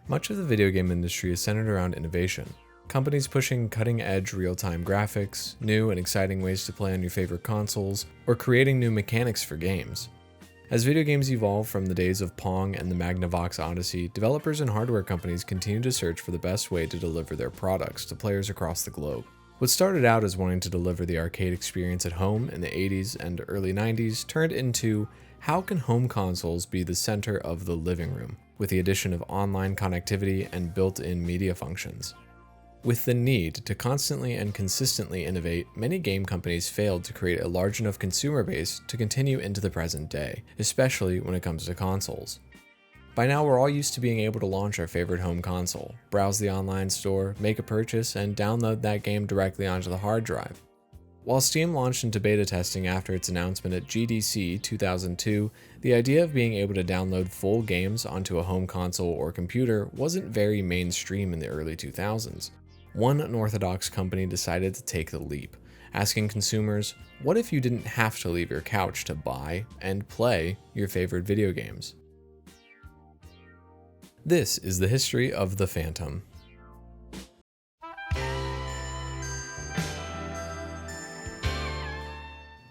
Much of the video game industry is centered around innovation. Companies pushing cutting-edge real-time graphics, new and exciting ways to play on your favorite consoles, or creating new mechanics for games. As video games evolve from the days of Pong and the Magnavox Odyssey, developers and hardware companies continue to search for the best way to deliver their products to players across the globe. What started out as wanting to deliver the arcade experience at home in the 80s and early 90s turned into, how can home consoles be the center of the living room, with the addition of online connectivity and built-in media functions. With the need to constantly and consistently innovate, many game companies failed to create a large enough consumer base to continue into the present day, especially when it comes to consoles. By now, we're all used to being able to launch our favorite home console, browse the online store, make a purchase, and download that game directly onto the hard drive. While Steam launched into beta testing after its announcement at GDC 2002, the idea of being able to download full games onto a home console or computer wasn't very mainstream in the early 2000s. One unorthodox company decided to take the leap, asking consumers, what if you didn't have to leave your couch to buy and play your favorite video games? This is the history of the Phantom.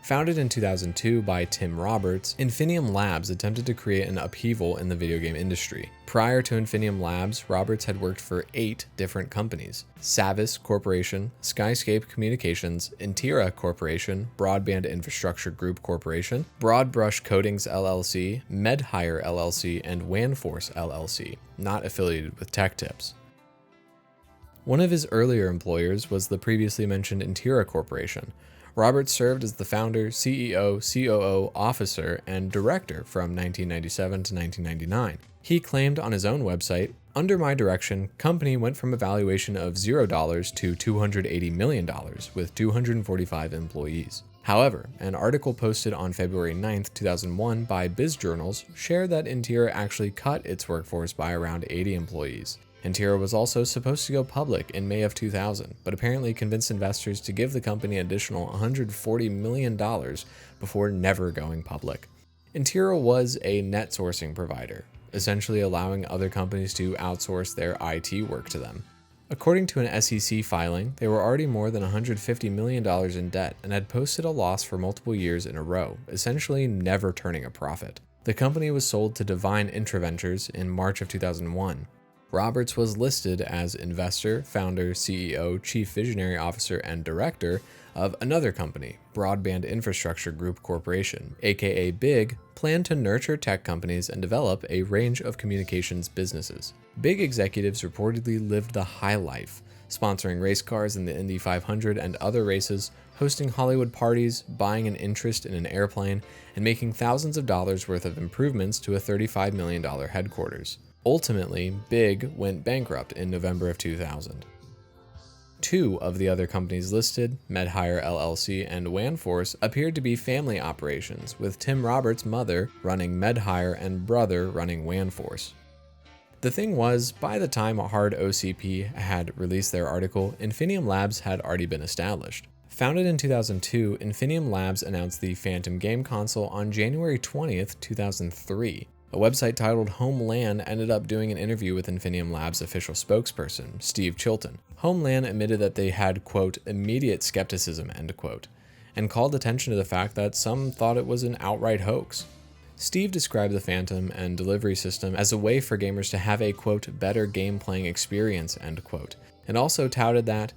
Founded in 2002 by Tim Roberts, Infinium Labs attempted to create an upheaval in the video game industry. Prior to Infinium Labs, Roberts had worked for 8 different companies: Savis Corporation, Skyscape Communications, Intera Corporation, Broadband Infrastructure Group Corporation, Broadbrush Coatings LLC, MedHire LLC, and WANforce LLC, not affiliated with Tech Tips. One of his earlier employers was the previously mentioned Intera Corporation. Roberts served as the founder, CEO, COO, officer, and director from 1997 to 1999. He claimed on his own website, "Under my direction, company went from a valuation of $0 to $280 million with 245 employees." However, an article posted on February 9, 2001 by BizJournals shared that Intera actually cut its workforce by around 80 employees. Intera was also supposed to go public in May of 2000, but apparently convinced investors to give the company an additional $140 million before never going public. Intera was a net sourcing provider, essentially allowing other companies to outsource their IT work to them. According to an SEC filing, they were already more than $150 million in debt and had posted a loss for multiple years in a row, essentially never turning a profit. The company was sold to Divine Intraventures in March of 2001. Roberts was listed as investor, founder, CEO, chief visionary officer, and director of another company, Broadband Infrastructure Group Corporation, aka BIG, planned to nurture tech companies and develop a range of communications businesses. BIG executives reportedly lived the high life, sponsoring race cars in the Indy 500 and other races, hosting Hollywood parties, buying an interest in an airplane, and making thousands of dollars worth of improvements to a $35 million headquarters. Ultimately, BIG went bankrupt in November of 2000. 2 of the other companies listed, MedHire LLC and WANforce, appeared to be family operations, with Tim Roberts' mother running MedHire and brother running WANforce. The thing was, by the time Hard OCP had released their article, Infinium Labs had already been established. Founded in 2002, Infinium Labs announced the Phantom game console on January 20th, 2003. A website titled Homeland ended up doing an interview with Infinium Labs' official spokesperson, Steve Chilton. Homeland admitted that they had, quote, immediate skepticism, end quote, and called attention to the fact that some thought it was an outright hoax. Steve described the Phantom and delivery system as a way for gamers to have a, quote, better game playing experience, end quote, and also touted that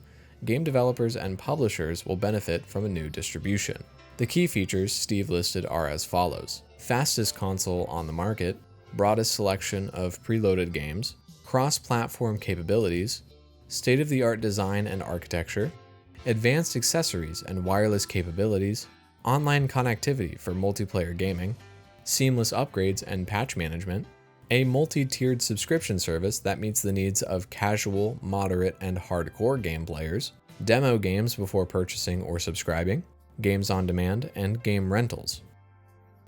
game developers and publishers will benefit from a new distribution. The key features Steve listed are as follows: fastest console on the market, broadest selection of preloaded games, cross-platform capabilities, state-of-the-art design and architecture, advanced accessories and wireless capabilities, online connectivity for multiplayer gaming, seamless upgrades and patch management, a multi-tiered subscription service that meets the needs of casual, moderate, and hardcore game players, demo games before purchasing or subscribing, games on demand, and game rentals.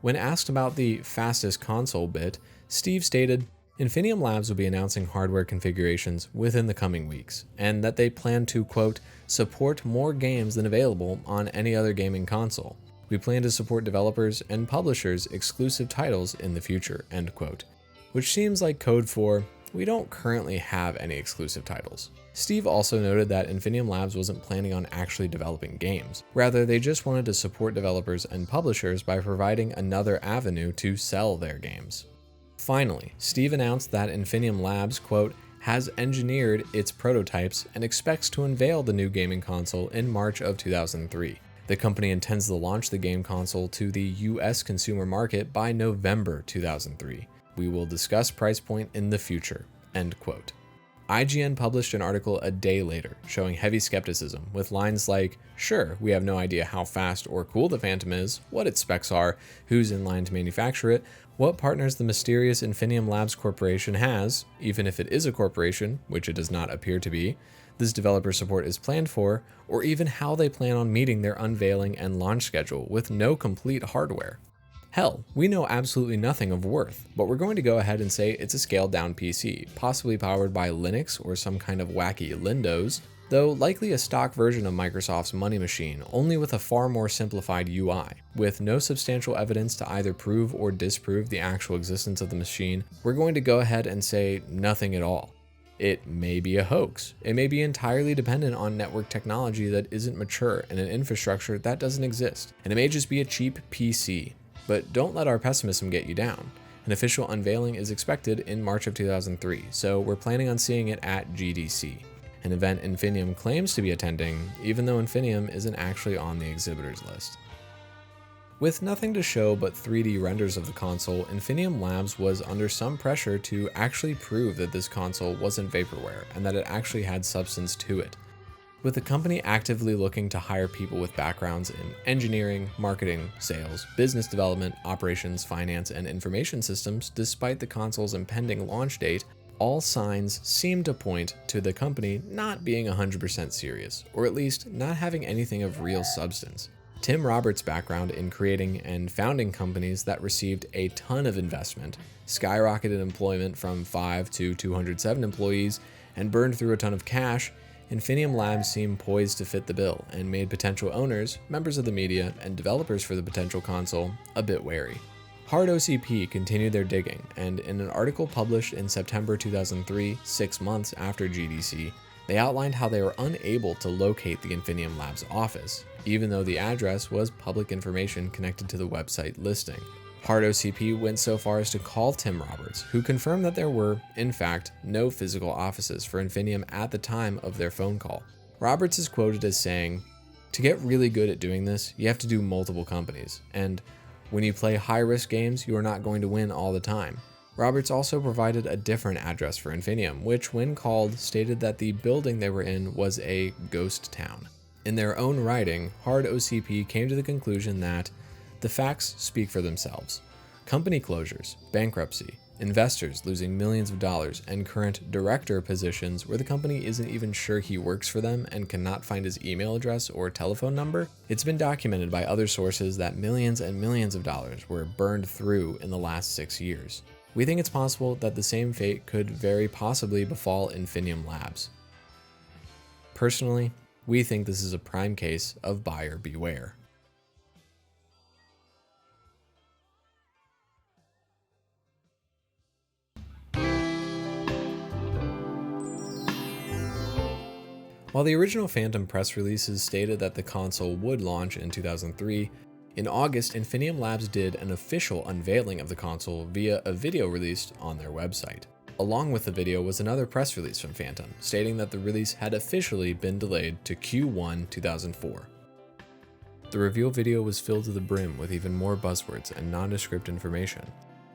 When asked about the fastest console bit, Steve stated, Infinium Labs will be announcing hardware configurations within the coming weeks, and that they plan to, quote, support more games than available on any other gaming console. We plan to support developers and publishers' exclusive titles in the future, end quote. Which seems like code for, we don't currently have any exclusive titles. Steve also noted that Infinium Labs wasn't planning on actually developing games. Rather, they just wanted to support developers and publishers by providing another avenue to sell their games. Finally, Steve announced that Infinium Labs, quote, has engineered its prototypes and expects to unveil the new gaming console in March of 2003. The company intends to launch the game console to the US consumer market by November 2003. We will discuss price point in the future, end quote. IGN published an article a day later showing heavy skepticism with lines like, sure, we have no idea how fast or cool the Phantom is, what its specs are, who's in line to manufacture it, what partners the mysterious Infinium Labs Corporation has, even if it is a corporation, which it does not appear to be, this developer support is planned for, or even how they plan on meeting their unveiling and launch schedule with no complete hardware. Hell, we know absolutely nothing of worth, but we're going to go ahead and say it's a scaled down PC, possibly powered by Linux or some kind of wacky Lindos, though likely a stock version of Microsoft's Money Machine, only with a far more simplified UI. With no substantial evidence to either prove or disprove the actual existence of the machine, we're going to go ahead and say nothing at all. It may be a hoax. It may be entirely dependent on network technology that isn't mature and an infrastructure that doesn't exist, and it may just be a cheap PC. But don't let our pessimism get you down. An official unveiling is expected in March of 2003, so we're planning on seeing it at GDC, an event Infinium claims to be attending, even though Infinium isn't actually on the exhibitors list. With nothing to show but 3D renders of the console, Infinium Labs was under some pressure to actually prove that this console wasn't vaporware and that it actually had substance to it. With the company actively looking to hire people with backgrounds in engineering, marketing, sales, business development, operations, finance, and information systems, despite the console's impending launch date, all signs seem to point to the company not being 100% serious, or at least not having anything of real substance. Tim Roberts' background in creating and founding companies that received a ton of investment, skyrocketed employment from 5 to 207 employees, and burned through a ton of cash, Infinium Labs seemed poised to fit the bill and made potential owners, members of the media, and developers for the potential console a bit wary. Hard OCP continued their digging, and in an article published in September 2003, 6 months after GDC, they outlined how they were unable to locate the Infinium Labs office, even though the address was public information connected to the website listing. Hard OCP went so far as to call Tim Roberts, who confirmed that there were, in fact, no physical offices for Infinium at the time of their phone call. Roberts is quoted as saying, "To get really good at doing this, you have to do multiple companies, and when you play high-risk games, you are not going to win all the time." Roberts also provided a different address for Infinium, which, when called, stated that the building they were in was a ghost town. In their own writing, Hard OCP came to the conclusion that the facts speak for themselves. Company closures, bankruptcy, investors losing millions of dollars, and current director positions where the company isn't even sure he works for them and cannot find his email address or telephone number. It's been documented by other sources that millions and millions of dollars were burned through in the last 6 years. We think it's possible that the same fate could very possibly befall Infinium Labs. Personally, we think this is a prime case of buyer beware. While the original Phantom press releases stated that the console would launch in 2003, in August, Infinium Labs did an official unveiling of the console via a video released on their website. Along with the video was another press release from Phantom, stating that the release had officially been delayed to Q1 2004. The reveal video was filled to the brim with even more buzzwords and nondescript information,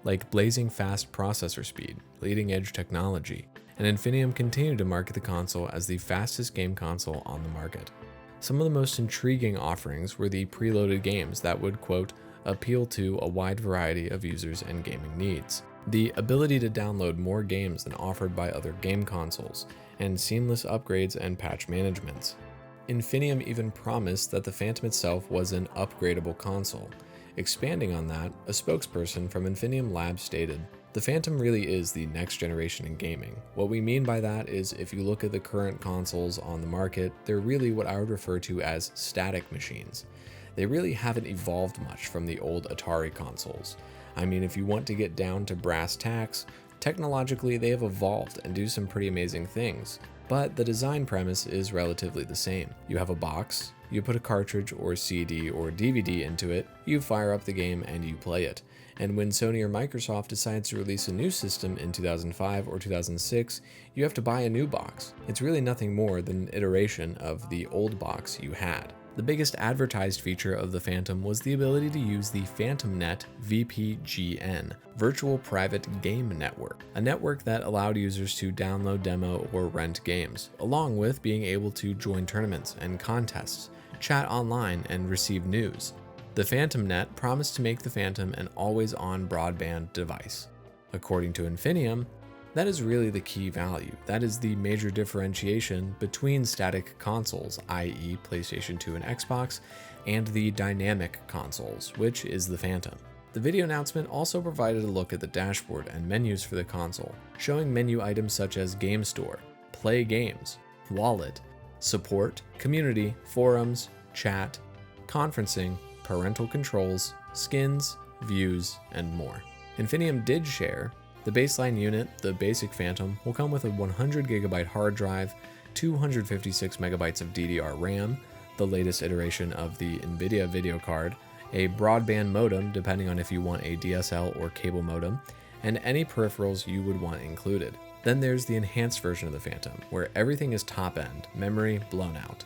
like blazing fast processor speed, leading-edge technology, and Infinium continued to market the console as the fastest game console on the market. Some of the most intriguing offerings were the preloaded games that would, quote, appeal to a wide variety of users and gaming needs, the ability to download more games than offered by other game consoles, and seamless upgrades and patch managements. Infinium even promised that the Phantom itself was an upgradable console. Expanding on that, a spokesperson from Infinium Labs stated, "The Phantom really is the next generation in gaming. What we mean by that is if you look at the current consoles on the market, they're really what I would refer to as static machines. They really haven't evolved much from the old Atari consoles. I mean, if you want to get down to brass tacks, Technologically, they have evolved and do some pretty amazing things, but the design premise is relatively the same. You have a box, you put a cartridge or CD or DVD into it, you fire up the game and you play it. And when Sony or Microsoft decides to release a new system in 2005 or 2006, you have to buy a new box. It's really nothing more than an iteration of the old box you had. The biggest advertised feature of the Phantom was the ability to use the PhantomNet VPGN, Virtual Private Game Network, a network that allowed users to download, demo, or rent games, along with being able to join tournaments and contests, chat online, and receive news. The PhantomNet promised to make the Phantom an always-on broadband device. According to Infinium, that is really the key value. That is the major differentiation between static consoles, i.e. PlayStation 2 and Xbox, and the dynamic consoles, which is the Phantom. The video announcement also provided a look at the dashboard and menus for the console, showing menu items such as Game Store, Play Games, Wallet, Support, Community, Forums, Chat, Conferencing, Parental Controls, Skins, Views, and more. Infinium did share the baseline unit, the basic Phantom, will come with a 100GB hard drive, 256MB of DDR RAM, the latest iteration of the NVIDIA video card, a broadband modem depending on if you want a DSL or cable modem, and any peripherals you would want included. Then there's the enhanced version of the Phantom, where everything is top-end, memory blown out.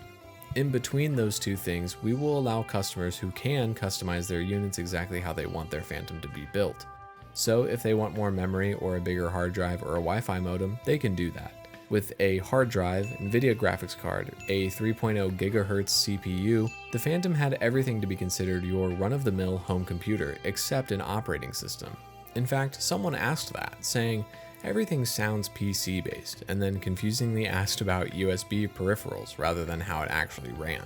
In between those two things, we will allow customers who can customize their units exactly how they want their Phantom to be built. So if they want more memory or a bigger hard drive or a Wi-Fi modem, they can do that. With a hard drive, NVIDIA graphics card, a 3.0 GHz CPU, the Phantom had everything to be considered your run-of-the-mill home computer, except an operating system. In fact, someone asked that, saying, "Everything sounds PC-based," and then confusingly asked about USB peripherals rather than how it actually ran.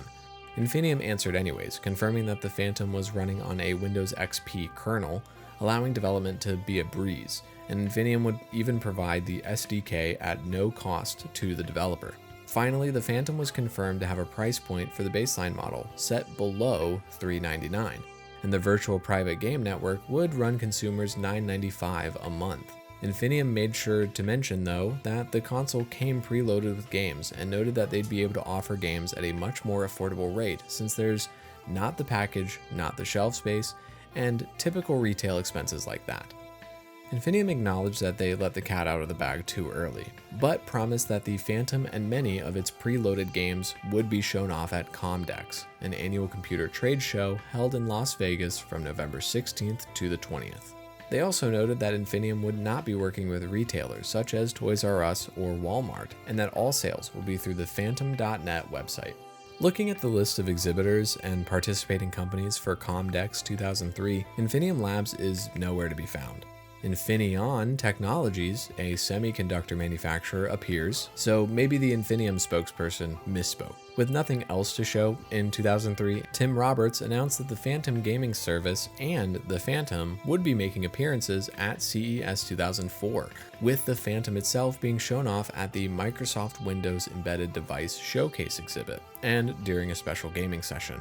Infinium answered anyways, confirming that the Phantom was running on a Windows XP kernel, allowing development to be a breeze, and Infinium would even provide the SDK at no cost to the developer. Finally, the Phantom was confirmed to have a price point for the baseline model set below $399, and the virtual private game network would run consumers $995 a month. Infinium made sure to mention, though, that the console came preloaded with games and noted that they'd be able to offer games at a much more affordable rate since there's not the package, not the shelf space, and typical retail expenses like that. Infinium acknowledged that they let the cat out of the bag too early, but promised that the Phantom and many of its preloaded games would be shown off at Comdex, an annual computer trade show held in Las Vegas from November 16th to the 20th. They also noted that Infinium would not be working with retailers such as Toys R Us or Walmart, and that all sales will be through the Phantom.net website. Looking at the list of exhibitors and participating companies for Comdex 2003, Infinium Labs is nowhere to be found. Infineon Technologies, a semiconductor manufacturer, appears, so maybe the Infinium spokesperson misspoke. With nothing else to show, in 2003, Tim Roberts announced that the Phantom gaming service and the Phantom would be making appearances at CES 2004, with the Phantom itself being shown off at the Microsoft Windows Embedded Device Showcase exhibit, and during a special gaming session.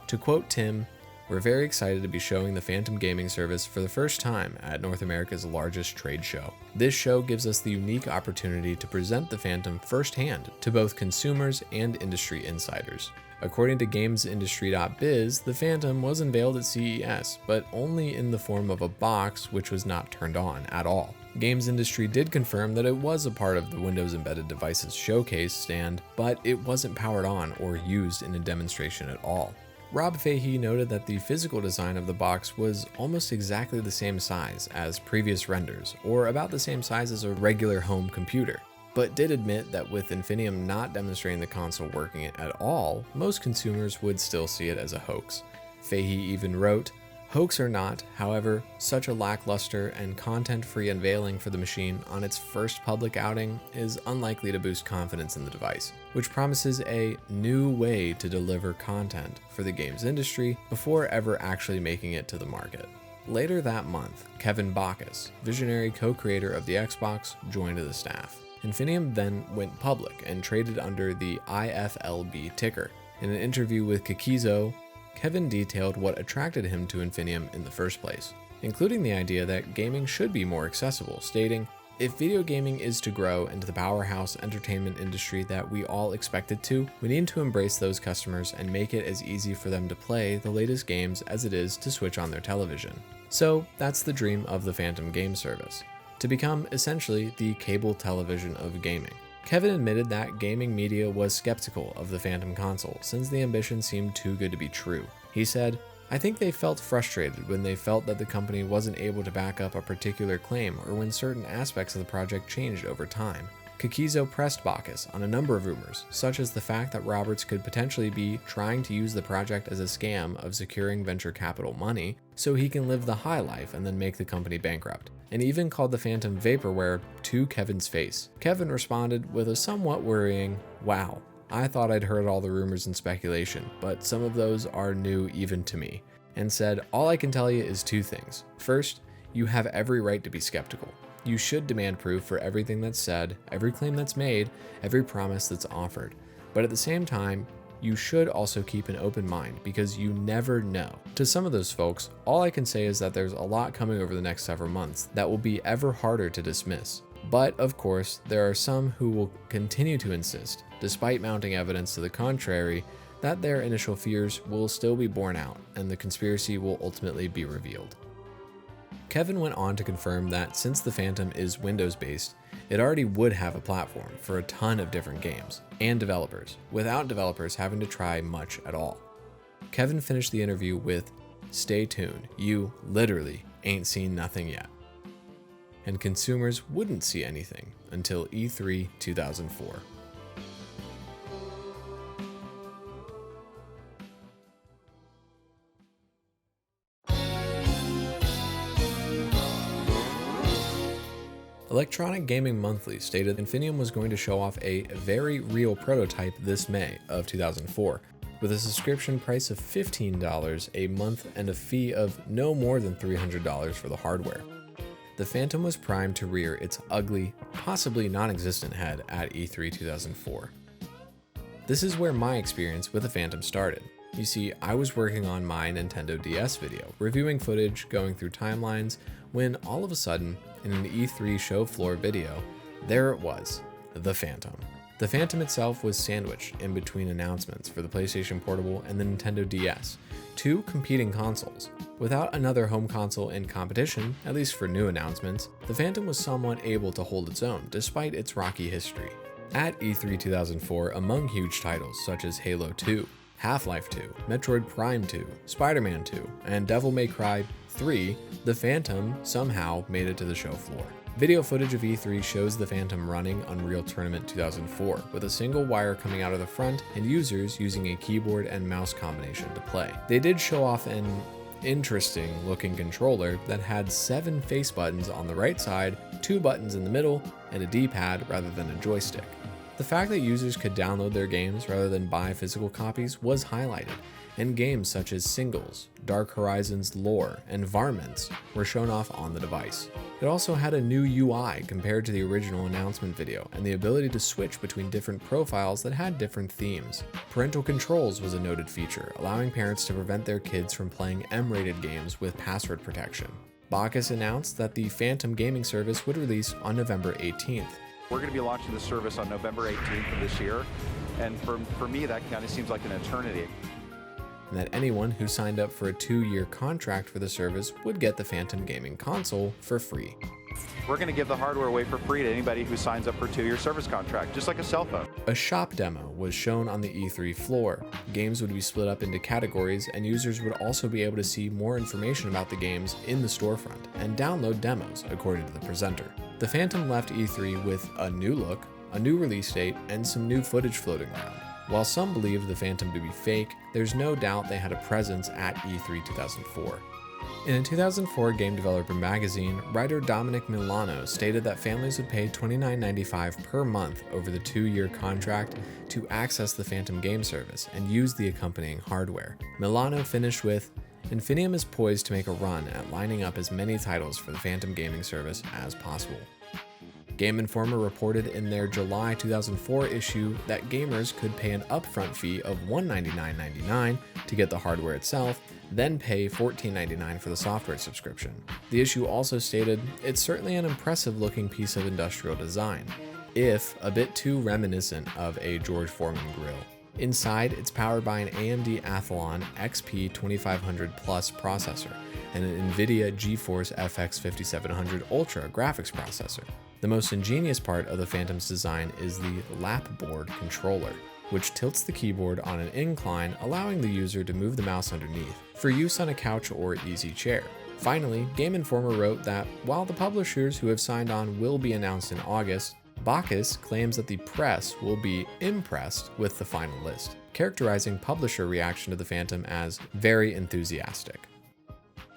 To quote Tim, "We're very excited to be showing the Phantom gaming service for the first time at North America's largest trade show. This show gives us the unique opportunity to present the Phantom firsthand to both consumers and industry insiders." According to GamesIndustry.biz, the Phantom was unveiled at CES, but only in the form of a box which was not turned on at all. Games Industry did confirm that it was a part of the Windows Embedded Devices showcase stand, but it wasn't powered on or used in a demonstration at all. Rob Fahey noted that the physical design of the box was almost exactly the same size as previous renders, or about the same size as a regular home computer, but did admit that with Infinium not demonstrating the console working at all, most consumers would still see it as a hoax. Fahey even wrote, "Hoax or not, however, such a lackluster and content-free unveiling for the machine on its first public outing is unlikely to boost confidence in the device, which promises a new way to deliver content for the games industry before ever actually making it to the market." Later that month, Kevin Bacchus, visionary co-creator of the Xbox, joined the staff. Infinium then went public and traded under the IFLB ticker. In an interview with Kikizo, Kevin detailed what attracted him to Infinium in the first place, including the idea that gaming should be more accessible, stating, "If video gaming is to grow into the powerhouse entertainment industry that we all expect it to, we need to embrace those customers and make it as easy for them to play the latest games as it is to switch on their television." So that's the dream of the Phantom Game Service, to become essentially the cable television of gaming. Kevin admitted that gaming media was skeptical of the Phantom console since the ambition seemed too good to be true. He said, "I think they felt frustrated when they felt that the company wasn't able to back up a particular claim or when certain aspects of the project changed over time." Kokizo pressed Bacchus on a number of rumors, such as the fact that Roberts could potentially be trying to use the project as a scam of securing venture capital money so he can live the high life and then make the company bankrupt, and even called the Phantom vaporware to Kevin's face. Kevin responded with a somewhat worrying, "Wow, I thought I'd heard all the rumors and speculation, but some of those are new even to me," and said, "All I can tell you is two things. First, you have every right to be skeptical. You should demand proof for everything that's said, every claim that's made, every promise that's offered. But at the same time, you should also keep an open mind because you never know." To some of those folks, all I can say is that there's a lot coming over the next several months that will be ever harder to dismiss. But of course, there are some who will continue to insist, despite mounting evidence to the contrary, that their initial fears will still be borne out and the conspiracy will ultimately be revealed. Kevin went on to confirm that since the Phantom is Windows-based, it already would have a platform for a ton of different games and developers, without developers having to try much at all. Kevin finished the interview with, "Stay tuned, you literally ain't seen nothing yet." And consumers wouldn't see anything until E3 2004. Electronic Gaming Monthly stated Infinium was going to show off a very real prototype this May of 2004, with a subscription price of $15 a month and a fee of no more than $300 for the hardware. The Phantom was primed to rear its ugly, possibly non-existent head at E3 2004. This is where my experience with the Phantom started. You see, I was working on my Nintendo DS video, reviewing footage, going through timelines, when all of a sudden, in an E3 show floor video, there it was, the Phantom. The Phantom itself was sandwiched in between announcements for the PlayStation Portable and the Nintendo DS, two competing consoles. Without another home console in competition, at least for new announcements, the Phantom was somewhat able to hold its own despite its rocky history. At E3 2004, among huge titles such as Halo 2, Half-Life 2, Metroid Prime 2, Spider-Man 2, and Devil May Cry 3, the Phantom somehow made it to the show floor. Video footage of E3 shows the Phantom running Unreal Tournament 2004, with a single wire coming out of the front and users using a keyboard and mouse combination to play. They did show off an interesting looking controller that had 7 face buttons on the right side, 2 buttons in the middle, and a D-pad rather than a joystick. The fact that users could download their games rather than buy physical copies was highlighted, and games such as Singles, Dark Horizons Lore, and Varmints were shown off on the device. It also had a new UI compared to the original announcement video, and the ability to switch between different profiles that had different themes. Parental controls was a noted feature, allowing parents to prevent their kids from playing M-rated games with password protection. Bacchus announced that the Phantom gaming service would release on November 18th. We're going to be launching the service on November 18th of this year, and for me that kind of seems like an eternity. And that anyone who signed up for a 2-year contract for the service would get the Phantom gaming console for free. We're going to give the hardware away for free to anybody who signs up for a 2-year service contract, just like a cell phone. A shop demo was shown on the E3 floor. Games would be split up into categories, and users would also be able to see more information about the games in the storefront and download demos, according to the presenter. The Phantom left E3 with a new look, a new release date, and some new footage floating around. While some believed the Phantom to be fake, there's no doubt they had a presence at E3 2004. In a 2004 Game Developer magazine, writer Dominic Milano stated that families would pay $29.95 per month over the 2-year contract to access the Phantom game service and use the accompanying hardware. Milano finished with, "Infinium is poised to make a run at lining up as many titles for the Phantom gaming service as possible." Game Informer reported in their July 2004 issue that gamers could pay an upfront fee of $199.99 to get the hardware itself, then pay $14.99 for the software subscription. The issue also stated, "It's certainly an impressive looking piece of industrial design, if a bit too reminiscent of a George Foreman grill. Inside, it's powered by an AMD Athlon XP 2500 Plus processor and an NVIDIA GeForce FX 5700 Ultra graphics processor. The most ingenious part of the Phantom's design is the lapboard controller, which tilts the keyboard on an incline, allowing the user to move the mouse underneath, for use on a couch or easy chair." Finally, Game Informer wrote that while the publishers who have signed on will be announced in August, Bacchus claims that the press will be impressed with the final list, characterizing publisher reaction to the Phantom as very enthusiastic.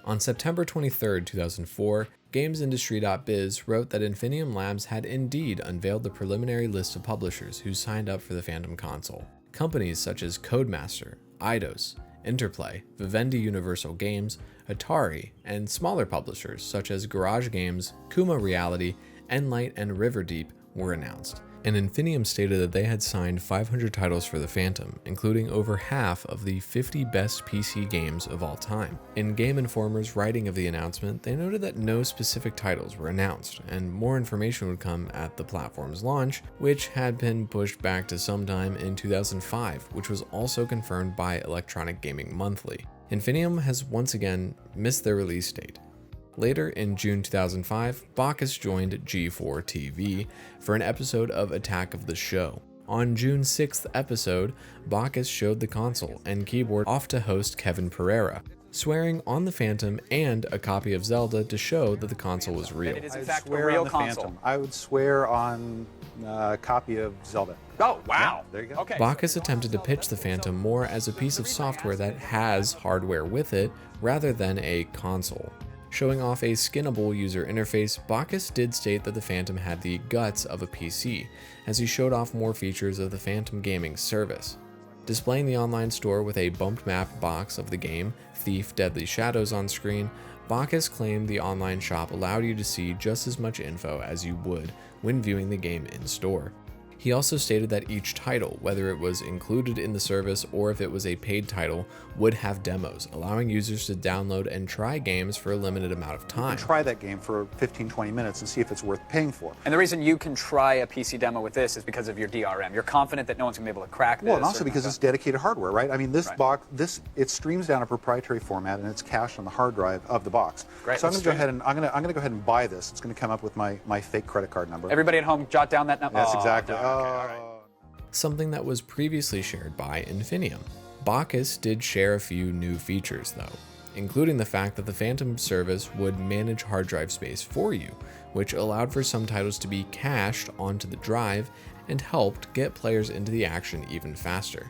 On September 23, 2004, GamesIndustry.biz wrote that Infinium Labs had indeed unveiled the preliminary list of publishers who signed up for the Phantom console. Companies such as Codemaster, Eidos, Interplay, Vivendi Universal Games, Atari, and smaller publishers such as Garage Games, Kuma Reality, Enlight, and Riverdeep were announced, and Infinium stated that they had signed 500 titles for the Phantom, including over half of the 50 best PC games of all time. In Game Informer's writing of the announcement, they noted that no specific titles were announced, and more information would come at the platform's launch, which had been pushed back to sometime in 2005, which was also confirmed by Electronic Gaming Monthly. Infinium has once again missed their release date. Later in June 2005, Bacchus joined G4 TV for an episode of Attack of the Show. On June 6th episode, Bacchus showed the console and keyboard off to host Kevin Pereira, swearing on the Phantom and a copy of Zelda to show that the console was real. It is in fact a real console. I would swear on a copy of Zelda. Oh, wow. Yeah, there you go. Okay. Bacchus attempted to pitch the Phantom more as a piece of software that has hardware with it rather than a console. Showing off a skinnable user interface, Bacchus did state that the Phantom had the guts of a PC, as he showed off more features of the Phantom gaming service. Displaying the online store with a bumped map box of the game, Thief Deadly Shadows on screen, Bacchus claimed the online shop allowed you to see just as much info as you would when viewing the game in store. He also stated that each title, whether it was included in the service or if it was a paid title, would have demos, allowing users to download and try games for a limited amount of time. You can try that game for 15-20 minutes and see if it's worth paying for. And the reason you can try a PC demo with this is because of your DRM. You're confident that no one's going to be able to crack this. Well, and also because it's dedicated hardware, right? I mean, this Right. box, it streams down a proprietary format and it's cached on the hard drive of the box. Great, So I'm let's going to go stream. ahead and I'm going to go ahead and buy this. It's going to come up with my fake credit card number. Everybody at home, jot down that number. That's exactly. Okay, all right. Something that was previously shared by Infinium. Bacchus did share a few new features though, including the fact that the Phantom service would manage hard drive space for you, which allowed for some titles to be cached onto the drive and helped get players into the action even faster.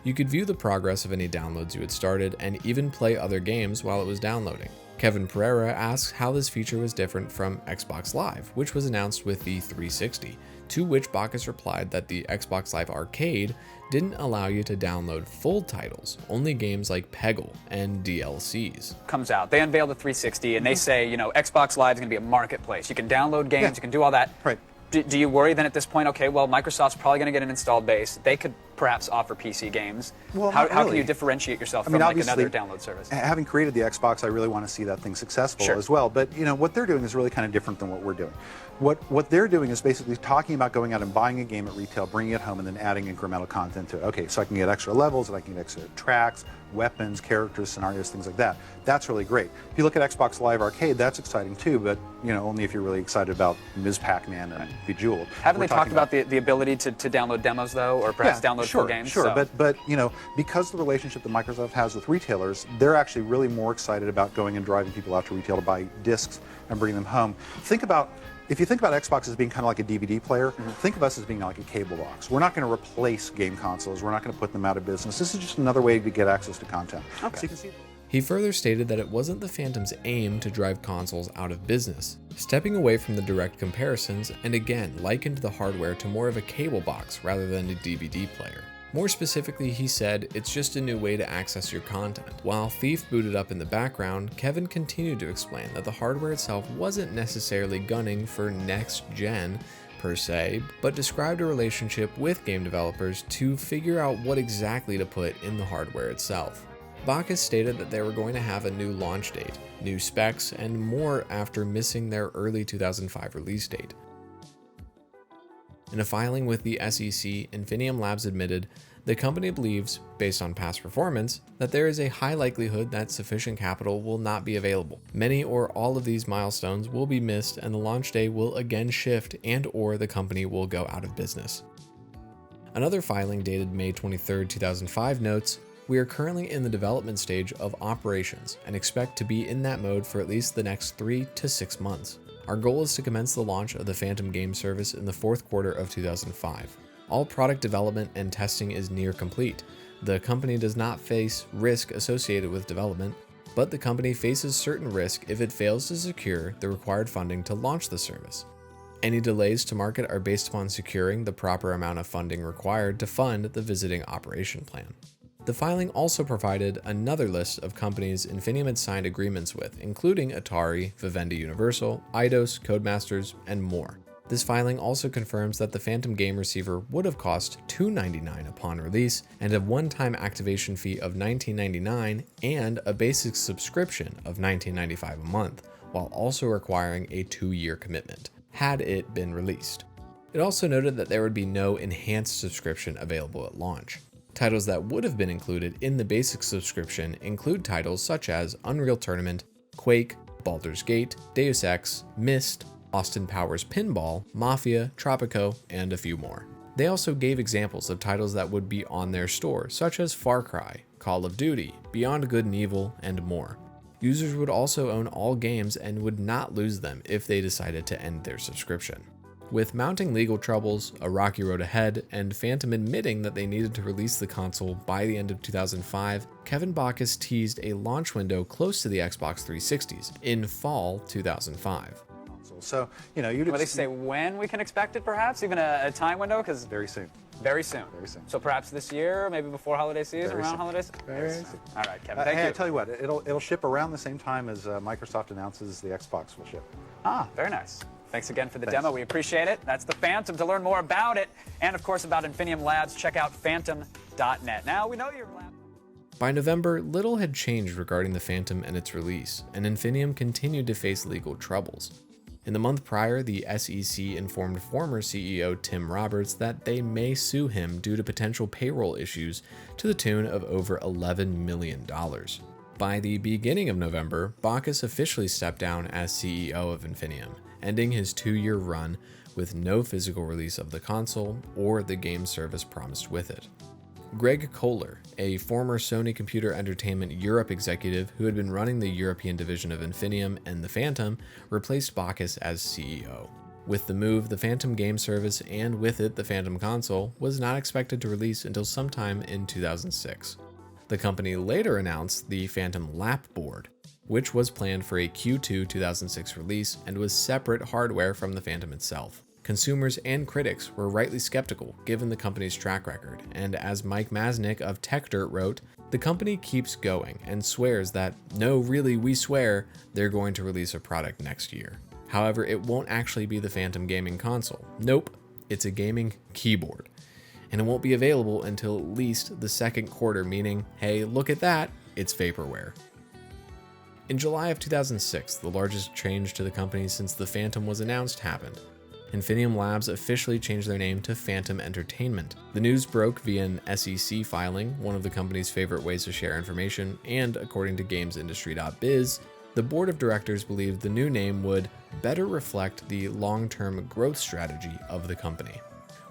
You could view the progress of any downloads you had started and even play other games while it was downloading. Kevin Pereira asks how this feature was different from Xbox Live, which was announced with the 360, to which Bacchus replied that the Xbox Live Arcade didn't allow you to download full titles, only games like Peggle and DLCs. Comes out. They unveil the 360 and they say, you know, Xbox Live is going to be a marketplace. You can download games, you can do all that. Right. Do you worry then at this point, okay, well, Microsoft's probably going to get an installed base. They could perhaps offer PC games. Well, how not can really. you differentiate yourself I from mean, like obviously, another download service? Having created the Xbox, I really want to see that thing successful Sure. as well. But you know what they're doing is really kind of different than what we're doing. What they're doing is basically talking about going out and buying a game at retail, bringing it home, and then adding incremental content to it. Okay, so I can get extra levels, and I can get extra tracks, weapons, characters, scenarios, things like that. That's really great. If you look at Xbox Live Arcade, that's exciting too, but you know only if you're really excited about Ms. Pac-Man and Bejeweled. Haven't We're they talked talking about the ability to download demos though, or perhaps download sure, full games? Sure, So- but you know, because of the relationship that Microsoft has with retailers, they're actually really more excited about going and driving people out to retail to buy discs and bringing them home. If you think about Xbox as being kind of like a DVD player, think of us as being like a cable box. We're not going to replace game consoles. We're not going to put them out of business. This is just another way to get access to content. Okay. So you can see. He further stated that it wasn't the Phantom's aim to drive consoles out of business, stepping away from the direct comparisons and again likened the hardware to more of a cable box rather than a DVD player. More specifically, he said, "It's just a new way to access your content." While Thief booted up in the background, Kevin continued to explain that the hardware itself wasn't necessarily gunning for next gen per se, but described a relationship with game developers to figure out what exactly to put in the hardware itself. Bach stated that they were going to have a new launch date, new specs, and more after missing their early 2005 release date. In a filing with the SEC, Infinium Labs admitted the company believes, based on past performance, that there is a high likelihood that sufficient capital will not be available. Many or all of these milestones will be missed and the launch day will again shift and/or the company will go out of business. Another filing dated May 23, 2005 notes, "We are currently in the development stage of operations and expect to be in that mode for at least the next 3 to 6 months. Our goal is to commence the launch of the Phantom game service in the fourth quarter of 2005. All product development and testing is near complete. The company does not face risk associated with development, but the company faces certain risk if it fails to secure the required funding to launch the service. Any delays to market are based upon securing the proper amount of funding required to fund the visiting operation plan." The filing also provided another list of companies Infinium had signed agreements with, including Atari, Vivendi Universal, Eidos, Codemasters, and more. This filing also confirms that the Phantom game receiver would have cost $299 upon release and a one-time activation fee of $19.99 and a basic subscription of $19.95 a month, while also requiring a 2-year commitment, had it been released. It also noted that there would be no enhanced subscription available at launch. Titles that would have been included in the basic subscription include titles such as Unreal Tournament, Quake, Baldur's Gate, Deus Ex, Myst, Austin Powers Pinball, Mafia, Tropico, and a few more. They also gave examples of titles that would be on their store, such as Far Cry, Call of Duty, Beyond Good and Evil, and more. Users would also own all games and would not lose them if they decided to end their subscription. With mounting legal troubles, a rocky road ahead, and Phantom admitting that they needed to release the console by the end of 2005, Kevin Bacchus teased a launch window close to the Xbox 360s in fall 2005. So, you'd Well, they say when we can expect it, perhaps? Even a time window? Because very soon. Very soon. Very soon. So perhaps this year, maybe before holiday season, Very around soon. holidays? Very soon. All right, Kevin, thank Hey, you. I tell you what, it'll ship around the same time as Microsoft announces the Xbox will ship. Ah, very nice. Thanks again for the Thanks. demo. We appreciate it. That's the Phantom. To learn more about it, and of course about Infinium Labs, check out phantom.net. Now, we know your lab. By November, little had changed regarding the Phantom and its release, and Infinium continued to face legal troubles. In the month prior, the SEC informed former CEO Tim Roberts that they may sue him due to potential payroll issues to the tune of over $11 million. By the beginning of November, Bacchus officially stepped down as CEO of Infinium, ending his 2-year run with no physical release of the console or the game service promised with it. Greg Kohler, a former Sony Computer Entertainment Europe executive who had been running the European division of Infinium and the Phantom, replaced Bacchus as CEO. With the move, the Phantom game service and with it the Phantom console was not expected to release until sometime in 2006. The company later announced the Phantom Lap Board, which was planned for a Q2 2006 release and was separate hardware from the Phantom itself. Consumers and critics were rightly skeptical given the company's track record, and as Mike Masnick of TechDirt wrote, the company keeps going and swears that, no really we swear, they're going to release a product next year. However, it won't actually be the Phantom gaming console. Nope, it's a gaming keyboard. And it won't be available until at least the second quarter, meaning, hey, look at that, it's vaporware. In July of 2006, the largest change to the company since the Phantom was announced happened. Infinium Labs officially changed their name to Phantom Entertainment. The news broke via an SEC filing, one of the company's favorite ways to share information, and according to GamesIndustry.biz, the board of directors believed the new name would better reflect the long-term growth strategy of the company.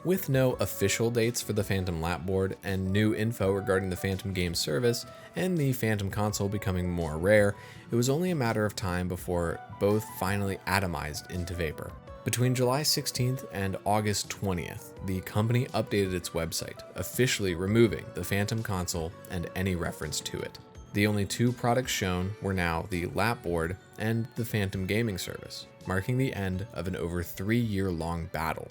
With no official dates for the Phantom Lapboard and new info regarding the Phantom game service and the Phantom console becoming more rare, it was only a matter of time before both finally atomized into vapor. Between July 16th and August 20th, the company updated its website, officially removing the Phantom console and any reference to it. The only 2 products shown were now the Lapboard and the Phantom gaming service, marking the end of an over 3-year-long battle.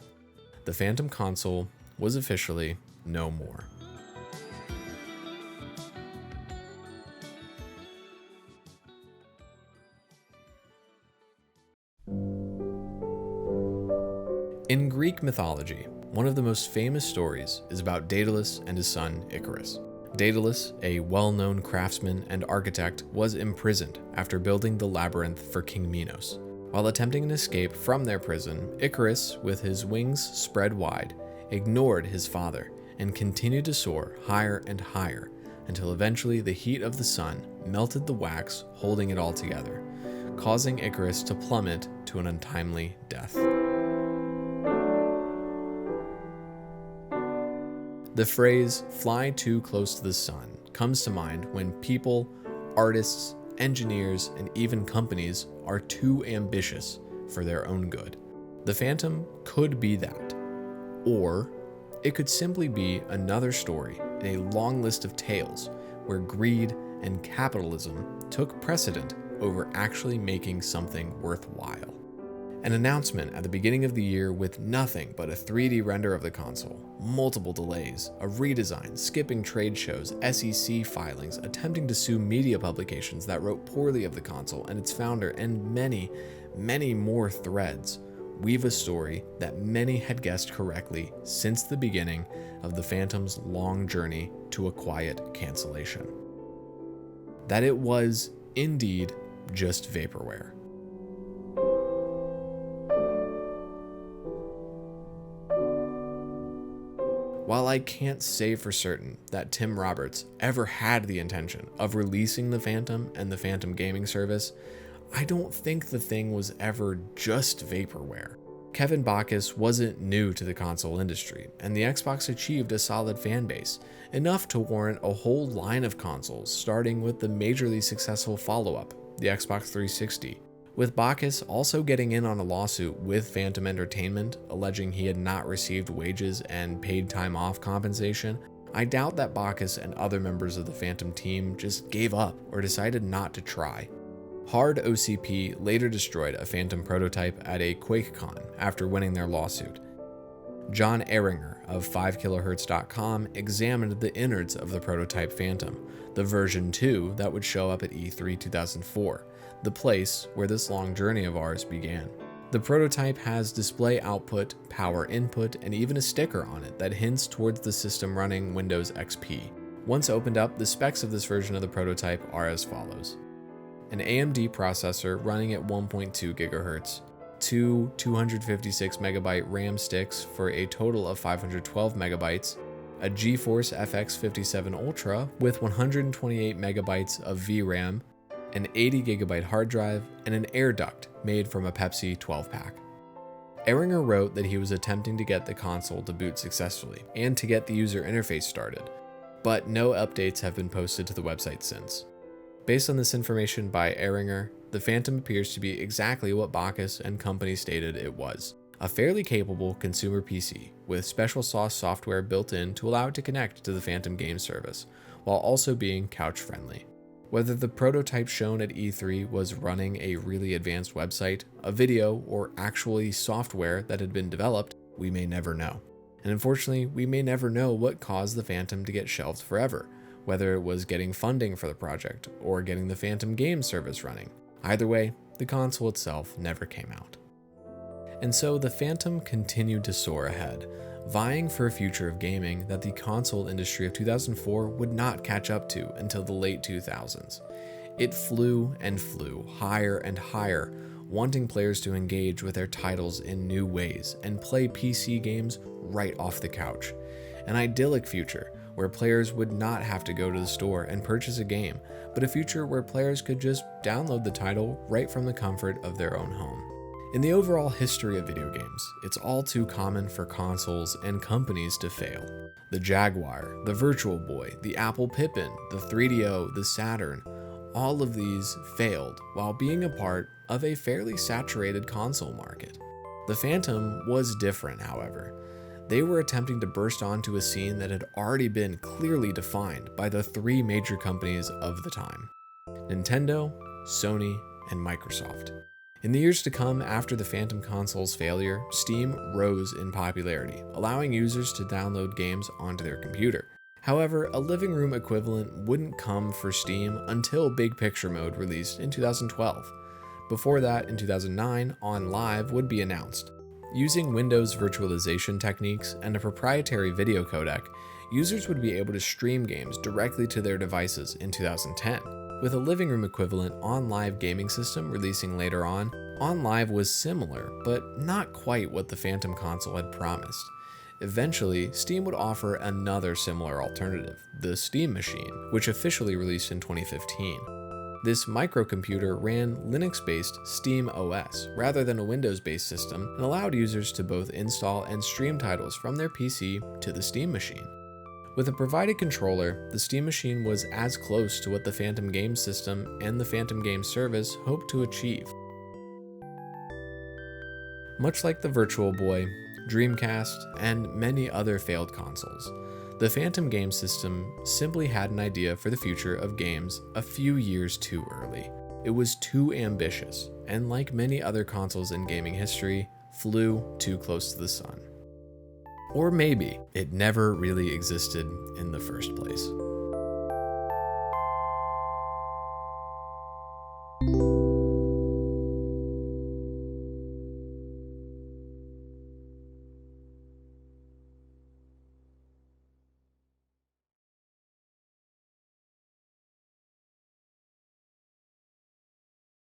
The Phantom console was officially no more. In Greek mythology, one of the most famous stories is about Daedalus and his son Icarus. Daedalus, a well-known craftsman and architect, was imprisoned after building the labyrinth for King Minos. While attempting an escape from their prison, Icarus, with his wings spread wide, ignored his father and continued to soar higher and higher until eventually the heat of the sun melted the wax holding it all together, causing Icarus to plummet to an untimely death. The phrase, "fly too close to the sun," comes to mind when people, artists, engineers, and even companies are too ambitious for their own good. The Phantom could be that, or it could simply be another story in a long list of tales where greed and capitalism took precedent over actually making something worthwhile. An announcement at the beginning of the year with nothing but a 3D render of the console, multiple delays, a redesign, skipping trade shows, SEC filings, attempting to sue media publications that wrote poorly of the console and its founder, and many, many more threads weave a story that many had guessed correctly since the beginning of the Phantom's long journey to a quiet cancellation. That it was, indeed, just vaporware. While I can't say for certain that Tim Roberts ever had the intention of releasing the Phantom and the Phantom gaming service, I don't think the thing was ever just vaporware. Kevin Bacchus wasn't new to the console industry, and the Xbox achieved a solid fan base, enough to warrant a whole line of consoles, starting with the majorly successful follow-up, the Xbox 360. With Bacchus also getting in on a lawsuit with Phantom Entertainment, alleging he had not received wages and paid time off compensation, I doubt that Bacchus and other members of the Phantom team just gave up or decided not to try. Hard OCP later destroyed a Phantom prototype at a QuakeCon after winning their lawsuit. John Ehringer of 5kHz.com examined the innards of the prototype Phantom, the version 2 that would show up at E3 2004, the place where this long journey of ours began. The prototype has display output, power input, and even a sticker on it that hints towards the system running Windows XP. Once opened up, the specs of this version of the prototype are as follows: an AMD processor running at 1.2 GHz, two 256MB RAM sticks for a total of 512MB, a GeForce FX 57 Ultra with 128MB of VRAM, an 80GB hard drive, and an air duct made from a Pepsi 12-pack. Ehringer wrote that he was attempting to get the console to boot successfully and to get the user interface started, but no updates have been posted to the website since. Based on this information by Ehringer, the Phantom appears to be exactly what Bacchus and company stated it was: a fairly capable consumer PC with special sauce software built in to allow it to connect to the Phantom game service, while also being couch-friendly. Whether the prototype shown at E3 was running a really advanced website, a video, or actually software that had been developed, we may never know. And unfortunately, we may never know what caused the Phantom to get shelved forever, whether it was getting funding for the project or getting the Phantom game service running. Either way, the console itself never came out. And so the Phantom continued to soar ahead, vying for a future of gaming that the console industry of 2004 would not catch up to until the late 2000s. It flew and flew higher and higher, wanting players to engage with their titles in new ways and play PC games right off the couch. An idyllic future where players would not have to go to the store and purchase a game, but a future where players could just download the title right from the comfort of their own home. In the overall history of video games, it's all too common for consoles and companies to fail. The Jaguar, the Virtual Boy, the Apple Pippin, the 3DO, the Saturn, all of these failed while being a part of a fairly saturated console market. The Phantom was different, however. They were attempting to burst onto a scene that had already been clearly defined by the three major companies of the time: Nintendo, Sony, and Microsoft. In the years to come after the Phantom console's failure, Steam rose in popularity, allowing users to download games onto their computer. However, a living room equivalent wouldn't come for Steam until Big Picture Mode released in 2012. Before that, in 2009, OnLive would be announced. Using Windows virtualization techniques and a proprietary video codec, users would be able to stream games directly to their devices in 2010. With a living room equivalent OnLive gaming system releasing later on, OnLive was similar, but not quite what the Phantom console had promised. Eventually, Steam would offer another similar alternative, the Steam Machine, which officially released in 2015. This microcomputer ran Linux-based Steam OS rather than a Windows-based system and allowed users to both install and stream titles from their PC to the Steam Machine. With a provided controller, the Steam Machine was as close to what the Phantom Games system and the Phantom Games service hoped to achieve. Much like the Virtual Boy, Dreamcast, and many other failed consoles, the Phantom Games system simply had an idea for the future of games a few years too early. It was too ambitious, and like many other consoles in gaming history, flew too close to the sun. Or maybe it never really existed in the first place.